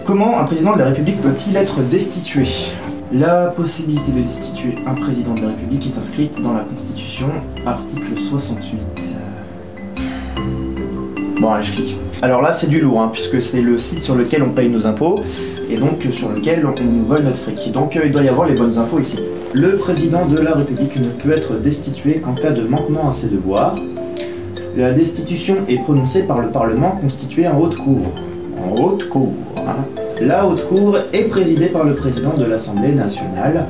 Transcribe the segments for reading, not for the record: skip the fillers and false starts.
Comment un président de la République peut-il être destitué? La possibilité de destituer un président de la République est inscrite dans la Constitution, article 68. Bon, allez, je clique. Alors là, c'est du lourd, hein, puisque c'est le site sur lequel on paye nos impôts, et donc sur lequel on nous vole notre fric. Donc il doit y avoir les bonnes infos ici. Le président de la République ne peut être destitué qu'en cas de manquement à ses devoirs. La destitution est prononcée par le Parlement constitué en haute cour. En haute cour, hein. La haute cour est présidée par le président de l'Assemblée nationale.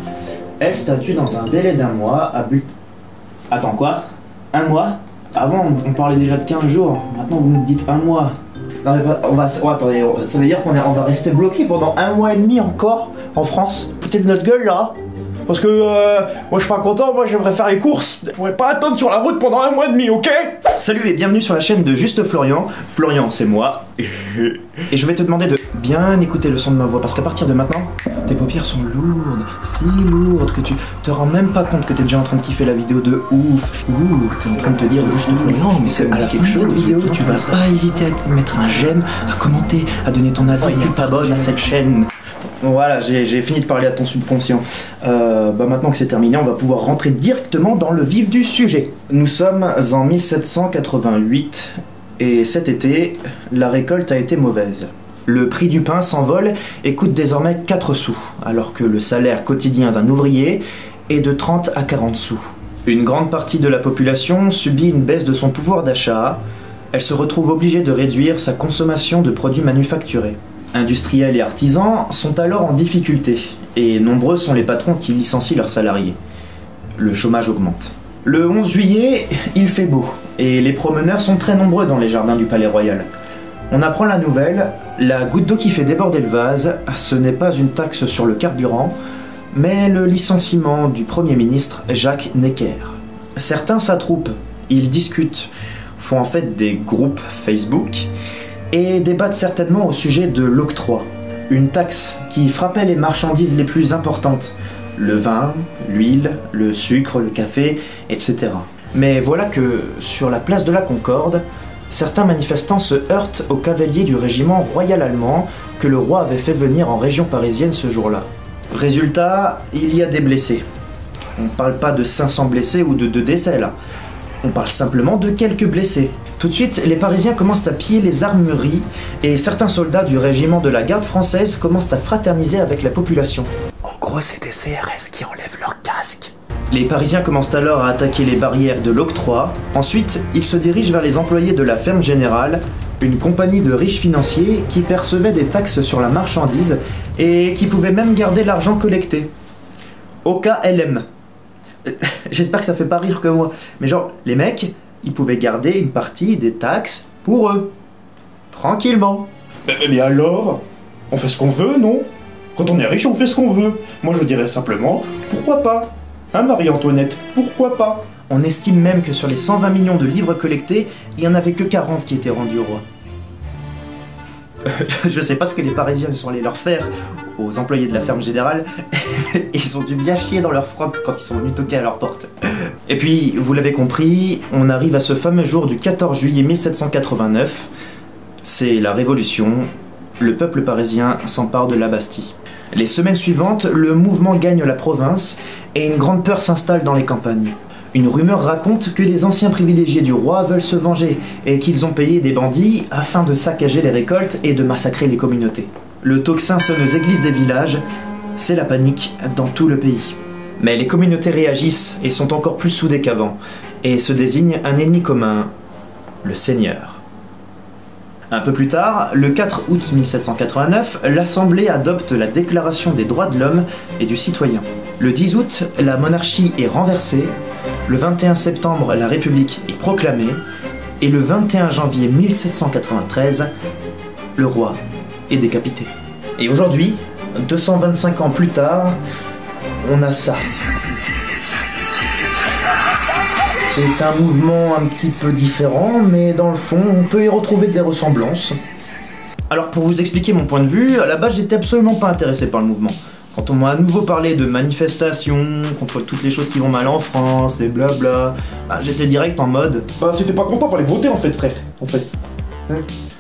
Elle statue dans un délai d'un mois à but... Attends, quoi? Un mois? Avant, on parlait déjà de 15 jours. Maintenant, vous me dites un mois. Non, attendez, ça veut dire qu'on va rester bloqué pendant un mois et demi encore en France? Foutez de notre gueule, là? Parce que moi je suis pas content, moi j'aimerais faire les courses. Je pourrais pas attendre sur la route pendant un mois et demi, ok? Salut et bienvenue sur la chaîne de Juste Florian. Florian, c'est moi. Et je vais te demander de bien écouter le son de ma voix, parce qu'à partir de maintenant, tes paupières sont lourdes, si lourdes que tu te rends même pas compte que t'es déjà en train de kiffer la vidéo de ouf. T'es en train de te dire Juste Florian, mais c'est à la fin de cette vidéo, tu vas pas hésiter à mettre un j'aime, à commenter, à donner ton avis, et tu t'abonnes à cette chaîne. Voilà, j'ai fini de parler à ton subconscient. Maintenant que c'est terminé, on va pouvoir rentrer directement dans le vif du sujet. Nous sommes en 1788 et cet été, la récolte a été mauvaise. Le prix du pain s'envole et coûte désormais 4 sous, alors que le salaire quotidien d'un ouvrier est de 30 à 40 sous. Une grande partie de la population subit une baisse de son pouvoir d'achat. Elle se retrouve obligée de réduire sa consommation de produits manufacturés. Industriels et artisans sont alors en difficulté, et nombreux sont les patrons qui licencient leurs salariés. Le chômage augmente. Le 11 juillet, il fait beau, et les promeneurs sont très nombreux dans les jardins du Palais Royal. On apprend la nouvelle, la goutte d'eau qui fait déborder le vase, ce n'est pas une taxe sur le carburant, mais le licenciement du Premier ministre Jacques Necker. Certains s'attroupent, ils discutent, font en fait des groupes Facebook, et débattent certainement au sujet de l'octroi, une taxe qui frappait les marchandises les plus importantes, le vin, l'huile, le sucre, le café, etc. Mais voilà que, sur la place de la Concorde, certains manifestants se heurtent aux cavaliers du régiment royal allemand que le roi avait fait venir en région parisienne ce jour-là. Résultat, il y a des blessés. On parle pas de 500 blessés ou de 2 décès là. On parle simplement de quelques blessés. Tout de suite, les Parisiens commencent à piller les armureries et certains soldats du régiment de la garde française commencent à fraterniser avec la population. En gros, c'est des CRS qui enlèvent leur casque. Les Parisiens commencent alors à attaquer les barrières de l'octroi. Ensuite, ils se dirigent vers les employés de la Ferme Générale, une compagnie de riches financiers qui percevaient des taxes sur la marchandise et qui pouvaient même garder l'argent collecté. OKLM. J'espère que ça fait pas rire que moi, mais genre, les mecs, ils pouvaient garder une partie des taxes pour eux. Tranquillement. Mais alors, on fait ce qu'on veut, non? Quand on est riche, on fait ce qu'on veut. Moi, je dirais simplement, pourquoi pas? Hein, Marie-Antoinette, pourquoi pas? On estime même que sur les 120 millions de livres collectés, il n'y en avait que 40 qui étaient rendus au roi. Je sais pas ce que les Parisiens sont allés leur faire aux employés de la Ferme Générale. Ils ont dû bien chier dans leur froc quand ils sont venus toquer à leur porte. Et puis, vous l'avez compris, on arrive à ce fameux jour du 14 juillet 1789. C'est la Révolution. Le peuple parisien s'empare de la Bastille. Les semaines suivantes, le mouvement gagne la province et une grande peur s'installe dans les campagnes. Une rumeur raconte que les anciens privilégiés du roi veulent se venger et qu'ils ont payé des bandits afin de saccager les récoltes et de massacrer les communautés. Le tocsin sonne aux églises des villages, c'est la panique dans tout le pays. Mais les communautés réagissent et sont encore plus soudées qu'avant, et se désignent un ennemi commun, le Seigneur. Un peu plus tard, le 4 août 1789, l'Assemblée adopte la Déclaration des droits de l'homme et du citoyen. Le 10 août, la monarchie est renversée, le 21 septembre, la République est proclamée, et le 21 janvier 1793, le roi est décapité. Et aujourd'hui, 225 ans plus tard, on a ça. C'est un mouvement un petit peu différent, mais dans le fond, on peut y retrouver des ressemblances. Alors pour vous expliquer mon point de vue, à la base j'étais absolument pas intéressé par le mouvement. Quand on m'a à nouveau parlé de manifestations, contre toutes les choses qui vont mal en France, et blabla, bah, j'étais direct en mode... Bah si t'es pas content, fallait voter en fait, frère, en fait. Hein?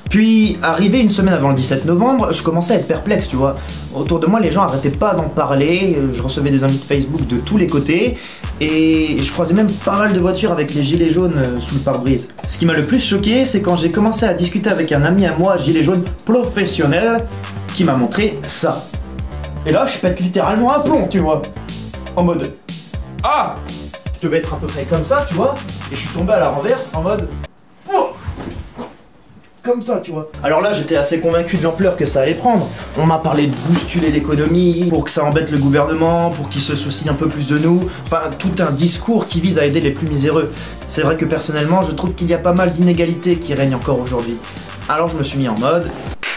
Puis, arrivé une semaine avant le 17 novembre, je commençais à être perplexe, tu vois. Autour de moi, les gens arrêtaient pas d'en parler, je recevais des invites Facebook de tous les côtés, et je croisais même pas mal de voitures avec les gilets jaunes sous le pare-brise. Ce qui m'a le plus choqué, c'est quand j'ai commencé à discuter avec un ami à moi, gilet jaune professionnel, qui m'a montré ça. Et là, je pète littéralement un plomb, tu vois. En mode... Ah! Je devais être à peu près comme ça, tu vois, et je suis tombé à la renverse en mode... Comme ça, tu vois. Alors là, j'étais assez convaincu de l'ampleur que ça allait prendre. On m'a parlé de bousculer l'économie, pour que ça embête le gouvernement, pour qu'il se soucie un peu plus de nous. Enfin, tout un discours qui vise à aider les plus miséreux. C'est vrai que personnellement, je trouve qu'il y a pas mal d'inégalités qui règnent encore aujourd'hui. Alors je me suis mis en mode...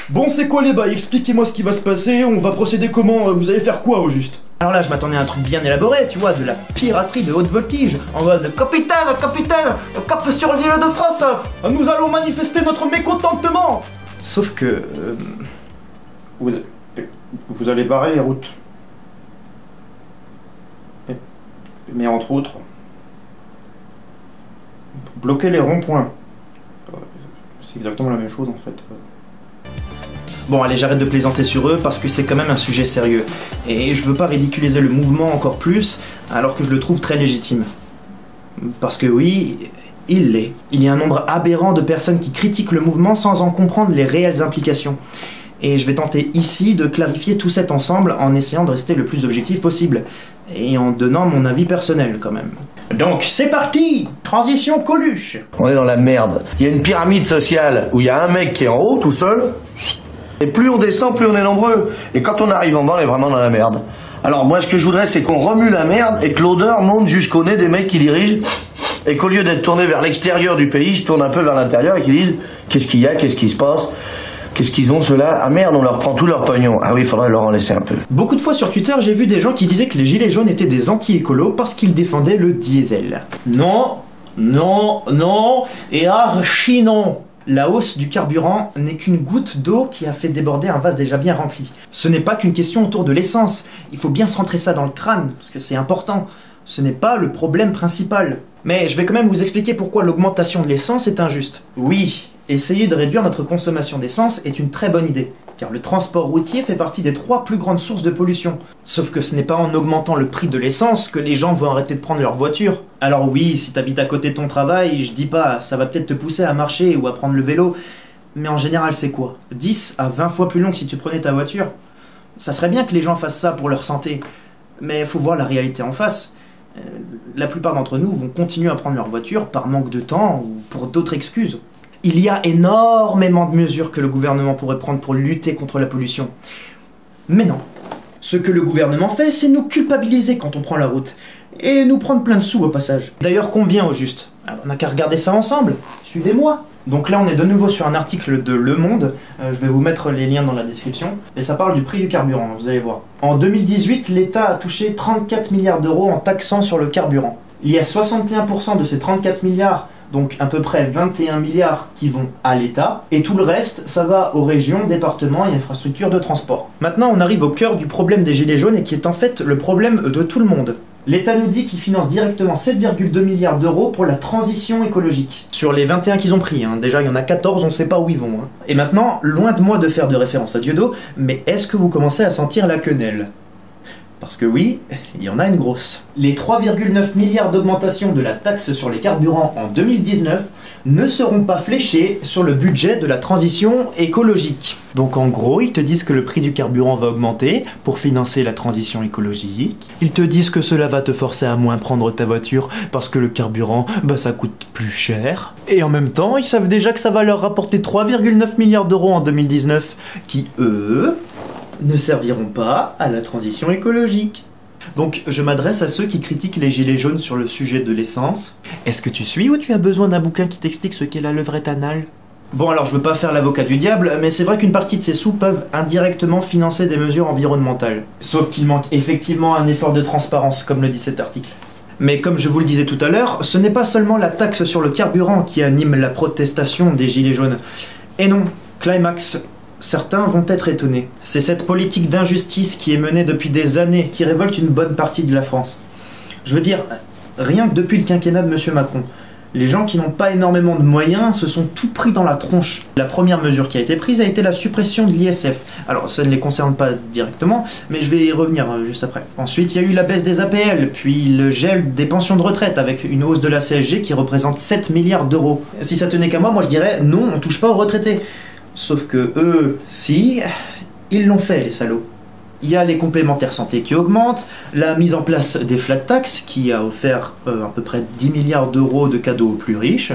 Bon, c'est quoi les bails? Expliquez-moi ce qui va se passer, on va procéder comment? Vous allez faire quoi au juste? Alors là, je m'attendais à un truc bien élaboré, tu vois, de la piraterie de haute voltige, en mode capitaine, cap sur l'île de France, nous allons manifester notre mécontentement. Sauf que... Vous allez barrer les routes. Mais entre autres... bloquer les ronds-points. C'est exactement la même chose en fait. Bon allez, j'arrête de plaisanter sur eux parce que c'est quand même un sujet sérieux. Et je veux pas ridiculiser le mouvement encore plus, alors que je le trouve très légitime. Parce que oui, il l'est. Il y a un nombre aberrant de personnes qui critiquent le mouvement sans en comprendre les réelles implications. Et je vais tenter ici de clarifier tout cet ensemble en essayant de rester le plus objectif possible. Et en donnant mon avis personnel quand même. Donc c'est parti! Transition Coluche! On est dans la merde. Il y a une pyramide sociale où il y a un mec qui est en haut tout seul. Et plus on descend, plus on est nombreux. Et quand on arrive en bas, on est vraiment dans la merde. Alors moi, ce que je voudrais, c'est qu'on remue la merde et que l'odeur monte jusqu'au nez des mecs qui dirigent. Et qu'au lieu d'être tourné vers l'extérieur du pays, ils se tournent un peu vers l'intérieur et qu'ils disent qu'est-ce qu'il y a, qu'est-ce qui se passe, qu'est-ce qu'ils ont ceux-là. Ah merde, on leur prend tout leur pognon. Ah oui, il faudrait leur en laisser un peu. Beaucoup de fois sur Twitter, j'ai vu des gens qui disaient que les gilets jaunes étaient des anti-écolos parce qu'ils défendaient le diesel. Non, non, non et archi non. La hausse du carburant n'est qu'une goutte d'eau qui a fait déborder un vase déjà bien rempli. Ce n'est pas qu'une question autour de l'essence. Il faut bien se rentrer ça dans le crâne, parce que c'est important. Ce n'est pas le problème principal. Mais je vais quand même vous expliquer pourquoi l'augmentation de l'essence est injuste. Oui, essayer de réduire notre consommation d'essence est une très bonne idée, car le transport routier fait partie des 3 plus grandes sources de pollution. Sauf que ce n'est pas en augmentant le prix de l'essence que les gens vont arrêter de prendre leur voiture. Alors oui, si t'habites à côté de ton travail, je dis pas, ça va peut-être te pousser à marcher ou à prendre le vélo, mais en général c'est quoi? 10 à 20 fois plus long que si tu prenais ta voiture? Ça serait bien que les gens fassent ça pour leur santé, mais faut voir la réalité en face. La plupart d'entre nous vont continuer à prendre leur voiture par manque de temps ou pour d'autres excuses. Il y a énormément de mesures que le gouvernement pourrait prendre pour lutter contre la pollution. Mais non. Ce que le gouvernement fait, c'est nous culpabiliser quand on prend la route. Et nous prendre plein de sous au passage. D'ailleurs, combien au juste? Alors, on n'a qu'à regarder ça ensemble. Suivez-moi. Donc là, on est de nouveau sur un article de Le Monde. Je vais vous mettre les liens dans la description. Et ça parle du prix du carburant, vous allez voir. En 2018, l'État a touché 34 milliards d'euros en taxant sur le carburant. Il y a 61% de ces 34 milliards, donc à peu près 21 milliards qui vont à l'État, et tout le reste, ça va aux régions, départements et infrastructures de transport. Maintenant, on arrive au cœur du problème des gilets jaunes et qui est en fait le problème de tout le monde. L'État nous dit qu'il finance directement 7,2 milliards d'euros pour la transition écologique. Sur les 21 qu'ils ont pris, déjà il y en a 14, on sait pas où ils vont. Et maintenant, loin de moi de faire de référence à Dieudo, mais est-ce que vous commencez à sentir la quenelle ? Parce que oui, il y en a une grosse. Les 3,9 milliards d'augmentation de la taxe sur les carburants en 2019 ne seront pas fléchés sur le budget de la transition écologique. Donc en gros, ils te disent que le prix du carburant va augmenter pour financer la transition écologique. Ils te disent que cela va te forcer à moins prendre ta voiture parce que le carburant, ça coûte plus cher. Et en même temps, ils savent déjà que ça va leur rapporter 3,9 milliards d'euros en 2019 qui, eux, ne serviront pas à la transition écologique. Donc je m'adresse à ceux qui critiquent les gilets jaunes sur le sujet de l'essence. Est-ce que tu suis ou tu as besoin d'un bouquin qui t'explique ce qu'est la levrette anale ? Bon alors je veux pas faire l'avocat du diable, mais c'est vrai qu'une partie de ces sous peuvent indirectement financer des mesures environnementales. Sauf qu'il manque effectivement un effort de transparence, comme le dit cet article. Mais comme je vous le disais tout à l'heure, ce n'est pas seulement la taxe sur le carburant qui anime la protestation des gilets jaunes. Et non, climax, certains vont être étonnés. C'est cette politique d'injustice qui est menée depuis des années, qui révolte une bonne partie de la France. Je veux dire, rien que depuis le quinquennat de M. Macron, les gens qui n'ont pas énormément de moyens se sont tout pris dans la tronche. La première mesure qui a été prise a été la suppression de l'ISF. Alors ça ne les concerne pas directement, mais je vais y revenir juste après. Ensuite, il y a eu la baisse des APL, puis le gel des pensions de retraite avec une hausse de la CSG qui représente 7 milliards d'euros. Si ça tenait qu'à moi, je dirais non, on touche pas aux retraités. Sauf que eux, si, ils l'ont fait les salauds. Il y a les complémentaires santé qui augmentent, la mise en place des flat tax qui a offert à peu près 10 milliards d'euros de cadeaux aux plus riches.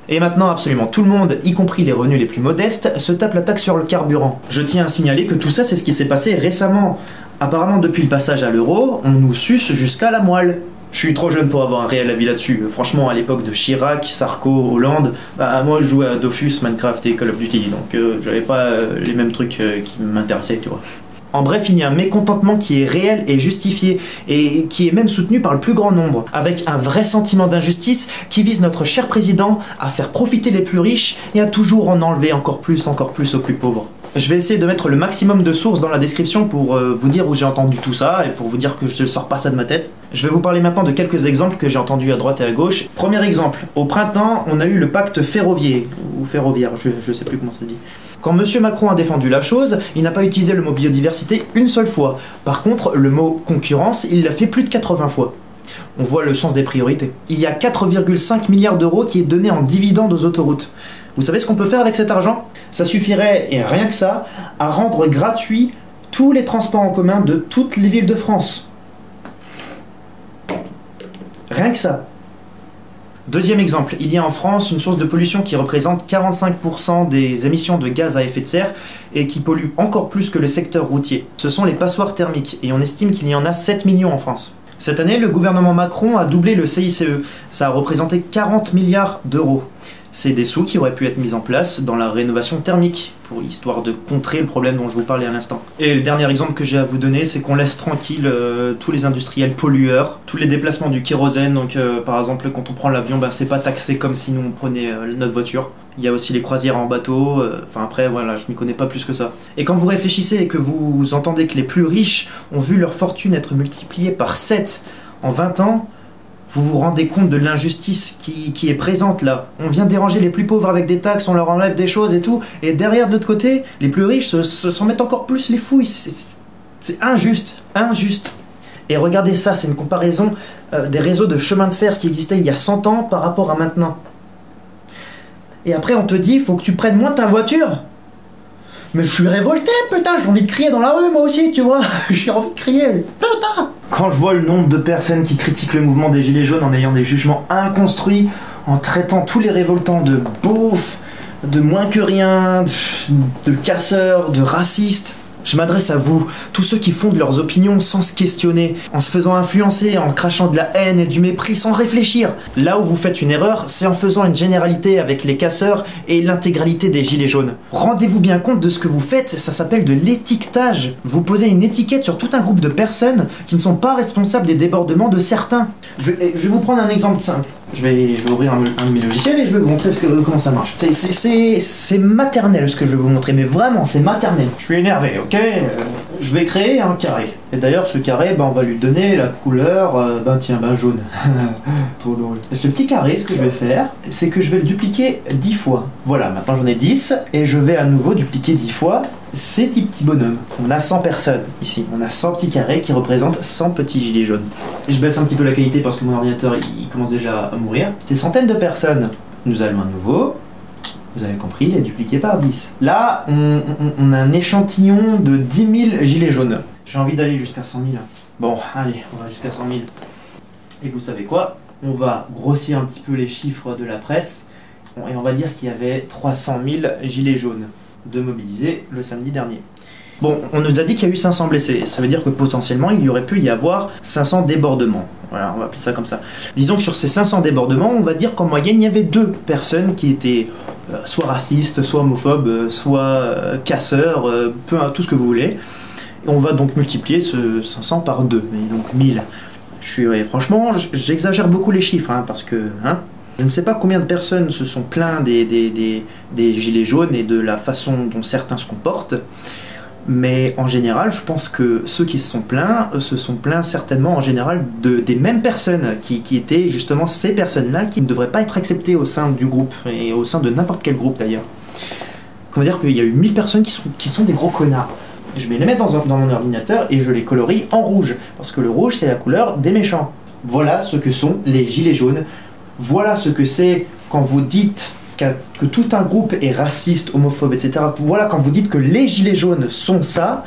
Et maintenant absolument tout le monde, y compris les revenus les plus modestes, se tape la taxe sur le carburant. Je tiens à signaler que tout ça c'est ce qui s'est passé récemment. Apparemment depuis le passage à l'euro, on nous suce jusqu'à la moelle. Je suis trop jeune pour avoir un réel avis là-dessus. Franchement, à l'époque de Chirac, Sarko, Hollande, moi je jouais à Dofus, Minecraft et Call of Duty, donc j'avais pas les mêmes trucs qui m'intéressaient, tu vois. En bref, il y a un mécontentement qui est réel et justifié, et qui est même soutenu par le plus grand nombre, avec un vrai sentiment d'injustice qui vise notre cher président à faire profiter les plus riches et à toujours en enlever encore plus aux plus pauvres. Je vais essayer de mettre le maximum de sources dans la description pour vous dire où j'ai entendu tout ça et pour vous dire que je ne sors pas ça de ma tête. Je vais vous parler maintenant de quelques exemples que j'ai entendus à droite et à gauche. Premier exemple, au printemps, on a eu le pacte ferroviaire, ou ferroviaire, je sais plus comment ça se dit. Quand M. Macron a défendu la chose, il n'a pas utilisé le mot biodiversité une seule fois. Par contre, le mot concurrence, il l'a fait plus de 80 fois. On voit le sens des priorités. Il y a 4,5 milliards d'euros qui est donné en dividendes aux autoroutes. Vous savez ce qu'on peut faire avec cet argent? Ça suffirait, et rien que ça, à rendre gratuits tous les transports en commun de toutes les villes de France. Rien que ça. Deuxième exemple, il y a en France une source de pollution qui représente 45% des émissions de gaz à effet de serre et qui pollue encore plus que le secteur routier. Ce sont les passoires thermiques et on estime qu'il y en a 7 millions en France. Cette année, le gouvernement Macron a doublé le CICE. Ça a représenté 40 milliards d'euros. C'est des sous qui auraient pu être mis en place dans la rénovation thermique, pour histoire de contrer le problème dont je vous parlais à l'instant. Et le dernier exemple que j'ai à vous donner, c'est qu'on laisse tranquille tous les industriels pollueurs, tous les déplacements du kérosène, donc par exemple quand on prend l'avion, c'est pas taxé comme si nous on prenait notre voiture. Il y a aussi les croisières en bateau, après voilà, je m'y connais pas plus que ça. Et quand vous réfléchissez et que vous entendez que les plus riches ont vu leur fortune être multipliée par 7 en 20 ans, vous vous rendez compte de l'injustice qui est présente là. On vient déranger les plus pauvres avec des taxes, on leur enlève des choses et tout, et derrière de l'autre côté, les plus riches s'en mettent encore plus les fouilles. C'est injuste, injuste. Et regardez ça, c'est une comparaison des réseaux de chemin de fer qui existaient il y a 100 ans par rapport à maintenant. Et après on te dit, faut que tu prennes moins ta voiture. Mais je suis révolté, putain, j'ai envie de crier dans la rue moi aussi, tu vois. J'ai envie de crier, putain. Quand je vois le nombre de personnes qui critiquent le mouvement des Gilets jaunes en ayant des jugements inconstruits, en traitant tous les révoltants de beaufs, de moins que rien, de casseurs, de racistes, je m'adresse à vous, tous ceux qui fondent leurs opinions sans se questionner, en se faisant influencer, en crachant de la haine et du mépris sans réfléchir. Là où vous faites une erreur, c'est en faisant une généralité avec les casseurs et l'intégralité des gilets jaunes. Rendez-vous bien compte de ce que vous faites, ça s'appelle de l'étiquetage. Vous posez une étiquette sur tout un groupe de personnes qui ne sont pas responsables des débordements de certains. Je vais vous prendre un exemple simple. Je vais ouvrir un de mes logiciels et je vais vous montrer comment ça marche. C'est maternel ce que je vais vous montrer, mais vraiment, c'est maternel. Je suis énervé, ok. Je vais créer un carré. Et d'ailleurs, ce carré, on va lui donner la couleur, jaune. Trop drôle. Ce petit carré, ce que je vais faire, c'est que je vais le dupliquer 10 fois. Voilà, maintenant j'en ai 10, et je vais à nouveau dupliquer 10 fois ces petits bonhommes. On a 100 personnes ici. On a 100 petits carrés qui représentent 100 petits gilets jaunes. Je baisse un petit peu la qualité parce que mon ordinateur, il commence déjà à mourir. Ces centaines de personnes, nous allons à nouveau, vous avez compris, les dupliquer par 10. Là, on a un échantillon de 10 000 gilets jaunes. J'ai envie d'aller jusqu'à 100 000. Bon, allez, on va jusqu'à 100 000. Et vous savez quoi? On va grossir un petit peu les chiffres de la presse. Et on va dire qu'il y avait 300 000 gilets jaunes de mobilisés le samedi dernier. Bon, on nous a dit qu'il y a eu 500 blessés. Ça veut dire que potentiellement, il y aurait pu y avoir 500 débordements. Voilà, on va appeler ça comme ça. Disons que sur ces 500 débordements, on va dire qu'en moyenne, il y avait 2 personnes qui étaient soit racistes, soit homophobes, soit casseurs, tout ce que vous voulez. Et on va donc multiplier ce 500 par 2, et donc 1000. Franchement, j'exagère beaucoup les chiffres, parce que... Je ne sais pas combien de personnes se sont plaints des gilets jaunes et de la façon dont certains se comportent, mais en général, je pense que ceux qui se sont plaints certainement en général des mêmes personnes qui étaient justement ces personnes-là qui ne devraient pas être acceptées au sein du groupe, et au sein de n'importe quel groupe d'ailleurs. Comment dire qu'il y a eu 1000 personnes qui sont des gros connards. Je vais les mettre dans mon ordinateur et je les colorie en rouge, parce que le rouge c'est la couleur des méchants. Voilà ce que sont les gilets jaunes. Voilà ce que c'est quand vous dites que tout un groupe est raciste, homophobe, etc. Voilà quand vous dites que les gilets jaunes sont ça,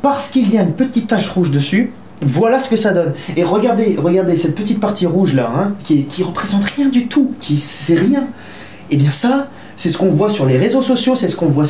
parce qu'il y a une petite tache rouge dessus, voilà ce que ça donne. Et regardez cette petite partie rouge là, hein, qui représente rien du tout, c'est rien. Et bien ça, c'est ce qu'on voit sur les réseaux sociaux, c'est ce qu'on voit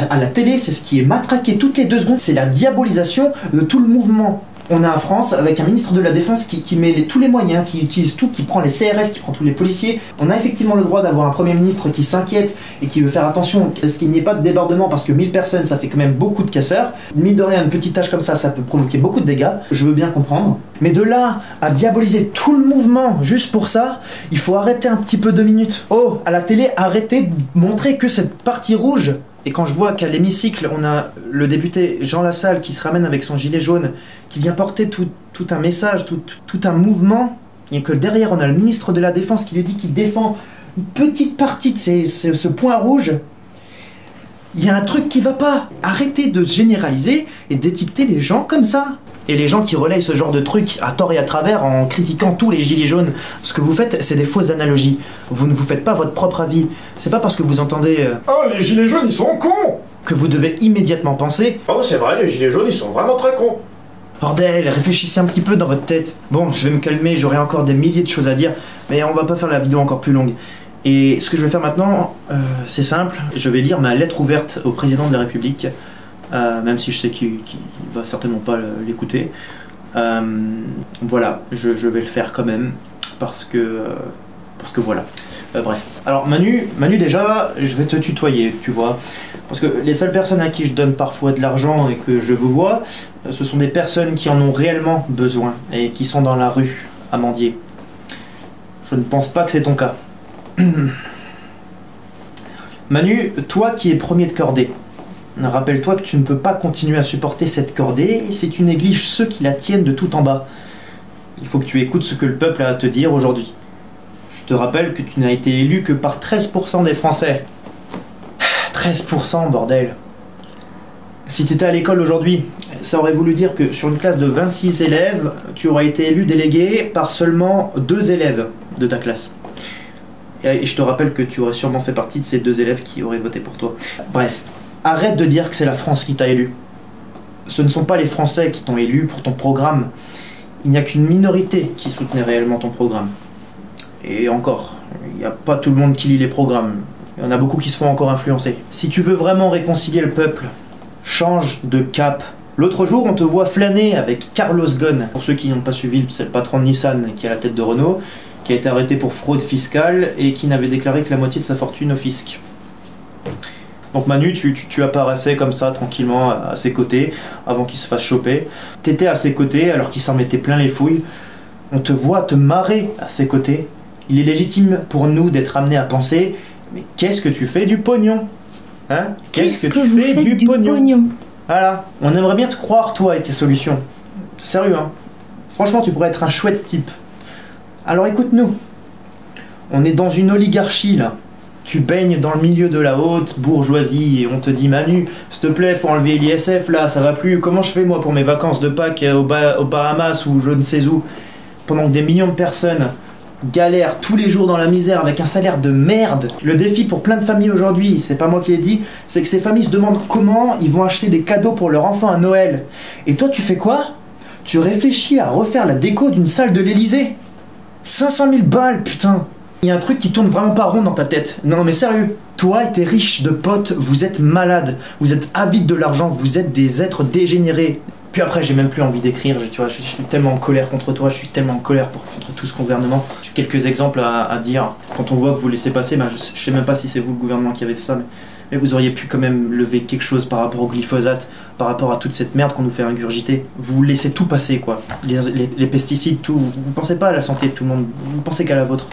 à la télé, c'est ce qui est matraqué toutes les 2 secondes, c'est la diabolisation de tout le mouvement. On a en France avec un ministre de la Défense qui met tous les moyens, qui utilise tout, qui prend les CRS, qui prend tous les policiers. On a effectivement le droit d'avoir un Premier ministre qui s'inquiète et qui veut faire attention à ce qu'il n'y ait pas de débordement, parce que 1000 personnes, ça fait quand même beaucoup de casseurs. Mine de rien, une petite tâche comme ça peut provoquer beaucoup de dégâts, je veux bien comprendre. Mais de là à diaboliser tout le mouvement juste pour ça, il faut arrêter un petit peu 2 minutes. Oh, à la télé, arrêtez de montrer que cette partie rouge. Et quand je vois qu'à l'hémicycle, on a le député Jean Lassalle qui se ramène avec son gilet jaune, qui vient porter tout un message, tout un mouvement, et que derrière on a le ministre de la Défense qui lui dit qu'il défend une petite partie de ce point rouge, il y a un truc qui va pas. Arrêtez de généraliser et d'étiqueter les gens comme ça. Et les gens qui relayent ce genre de trucs à tort et à travers en critiquant tous les gilets jaunes, ce que vous faites, c'est des fausses analogies. Vous ne vous faites pas votre propre avis. C'est pas parce que vous entendez Oh, les gilets jaunes, ils sont cons! Que vous devez immédiatement penser Oh, c'est vrai, les gilets jaunes, ils sont vraiment très cons. Bordel, réfléchissez un petit peu dans votre tête. Bon, je vais me calmer, j'aurai encore des milliers de choses à dire, mais on va pas faire la vidéo encore plus longue. Et ce que je vais faire maintenant, c'est simple. Je vais lire ma lettre ouverte au président de la République. Même si je sais qu'il va certainement pas l'écouter. Voilà, je vais le faire quand même, parce que voilà. Bref. Alors Manu déjà, je vais te tutoyer, tu vois. Parce que les seules personnes à qui je donne parfois de l'argent et que je vous vois, ce sont des personnes qui en ont réellement besoin et qui sont dans la rue à mendier. Je ne pense pas que c'est ton cas. Manu, toi qui es premier de cordée, rappelle-toi que tu ne peux pas continuer à supporter cette cordée si tu négliges ceux qui la tiennent de tout en bas. Il faut que tu écoutes ce que le peuple a à te dire aujourd'hui. Je te rappelle que tu n'as été élu que par 13% des Français. 13%, bordel. Si tu étais à l'école aujourd'hui, ça aurait voulu dire que sur une classe de 26 élèves, tu aurais été élu délégué par seulement 2 élèves de ta classe. Et je te rappelle que tu aurais sûrement fait partie de ces 2 élèves qui auraient voté pour toi. Bref. Arrête de dire que c'est la France qui t'a élu. Ce ne sont pas les Français qui t'ont élu pour ton programme. Il n'y a qu'une minorité qui soutenait réellement ton programme. Et encore, il n'y a pas tout le monde qui lit les programmes. Il y en a beaucoup qui se font encore influencer. Si tu veux vraiment réconcilier le peuple, change de cap. L'autre jour, on te voit flâner avec Carlos Ghosn. Pour ceux qui n'ont pas suivi, c'est le patron de Nissan qui est à la tête de Renault, qui a été arrêté pour fraude fiscale et qui n'avait déclaré que la moitié de sa fortune au fisc. Donc Manu, tu apparaissais comme ça, tranquillement, à ses côtés, avant qu'il se fasse choper. T'étais à ses côtés, alors qu'il s'en mettait plein les fouilles. On te voit te marrer à ses côtés. Il est légitime pour nous d'être amenés à penser, mais qu'est-ce que tu fais du pognon? Hein? Qu'est-ce que tu fais du pognon? Voilà, on aimerait bien te croire, toi et tes solutions. Sérieux, hein? Franchement, tu pourrais être un chouette type. Alors écoute-nous. On est dans une oligarchie, là. Tu baignes dans le milieu de la haute bourgeoisie et on te dit Manu, s'il te plaît, faut enlever l'ISF là, ça va plus. Comment je fais moi pour mes vacances de Pâques aux Bahamas ou je ne sais où, pendant que des millions de personnes galèrent tous les jours dans la misère avec un salaire de merde. Le défi pour plein de familles aujourd'hui, c'est pas moi qui l'ai dit, c'est que ces familles se demandent comment ils vont acheter des cadeaux pour leur enfant à Noël. Et toi tu fais quoi? Tu réfléchis à refaire la déco d'une salle de l'Elysée. 500 000 balles, putain. Il y a un truc qui tourne vraiment pas rond dans ta tête. Non mais sérieux, toi et tes riches de potes, vous êtes malades, vous êtes avides de l'argent, vous êtes des êtres dégénérés. Puis après j'ai même plus envie d'écrire, tu vois, je suis tellement en colère contre toi, je suis tellement en colère contre tout ce gouvernement. J'ai quelques exemples à dire. Quand on voit que vous laissez passer, je sais même pas si c'est vous le gouvernement qui avez fait ça, mais vous auriez pu quand même lever quelque chose par rapport au glyphosate, par rapport à toute cette merde qu'on nous fait ingurgiter. Vous laissez tout passer quoi, les pesticides, tout. Vous pensez pas à la santé de tout le monde, vous pensez qu'à la vôtre.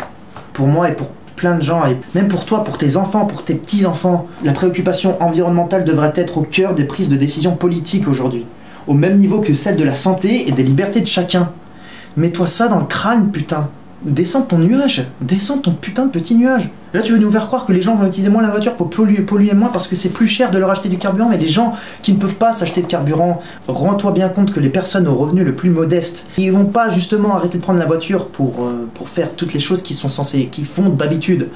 pour moi et pour plein de gens, et même pour toi, pour tes enfants, pour tes petits-enfants. La préoccupation environnementale devrait être au cœur des prises de décision politiques aujourd'hui, au même niveau que celle de la santé et des libertés de chacun. Mets-toi ça dans le crâne, putain. Descends de ton nuage, descends de ton putain de petit nuage. Là tu veux nous faire croire que les gens vont utiliser moins la voiture pour polluer moins parce que c'est plus cher de leur acheter du carburant, mais les gens qui ne peuvent pas s'acheter de carburant, rends-toi bien compte que les personnes aux revenus le plus modestes, ils vont pas justement arrêter de prendre la voiture pour faire toutes les choses qu'ils font d'habitude.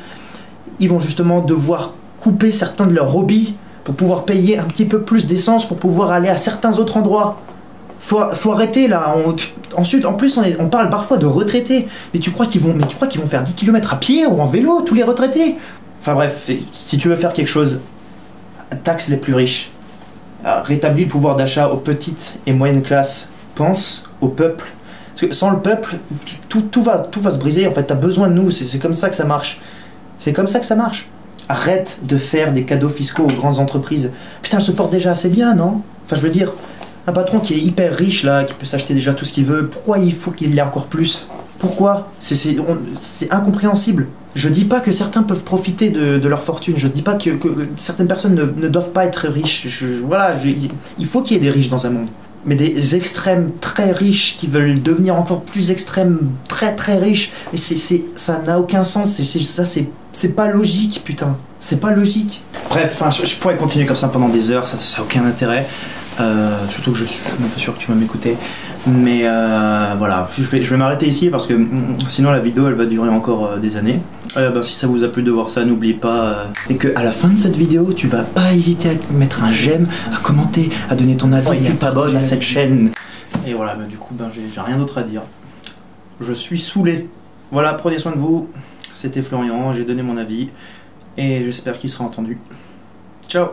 Ils vont justement devoir couper certains de leurs hobbies pour pouvoir payer un petit peu plus d'essence pour pouvoir aller à certains autres endroits. Faut arrêter là. Ensuite, en plus, on parle parfois de retraités. Mais tu crois qu'ils vont faire 10 km à pied ou en vélo, tous les retraités? Enfin bref, si tu veux faire quelque chose, taxe les plus riches. Rétablis le pouvoir d'achat aux petites et moyennes classes. Pense au peuple. Parce que sans le peuple, tout va se briser. En fait, t'as besoin de nous. C'est comme ça que ça marche. C'est comme ça que ça marche. Arrête de faire des cadeaux fiscaux aux grandes entreprises. Putain, elles se portent déjà assez bien, non? Enfin, je veux dire... Un patron qui est hyper riche là, qui peut s'acheter déjà tout ce qu'il veut, pourquoi il faut qu'il ait encore plus? Pourquoi? C'est incompréhensible. Je dis pas que certains peuvent profiter de leur fortune, je dis pas que certaines personnes ne doivent pas être riches. Il faut qu'il y ait des riches dans un monde. Mais des extrêmes très riches qui veulent devenir encore plus extrêmes, très très riches, et ça n'a aucun sens, c'est pas logique, putain. C'est pas logique. Bref, je pourrais continuer comme ça pendant des heures, ça n'a aucun intérêt. Surtout que je suis même pas sûr que tu vas m'écouter, mais voilà, je vais m'arrêter ici parce que sinon la vidéo elle va durer encore des années. Si ça vous a plu de voir ça, n'oubliez pas et que à la fin de cette vidéo tu vas pas hésiter à mettre un j'aime, à commenter, à donner ton avis, tu t'abonnes à cette chaîne. Et voilà, du coup j'ai rien d'autre à dire. Je suis saoulé. Voilà, prenez soin de vous. C'était Florian, j'ai donné mon avis et j'espère qu'il sera entendu. Ciao.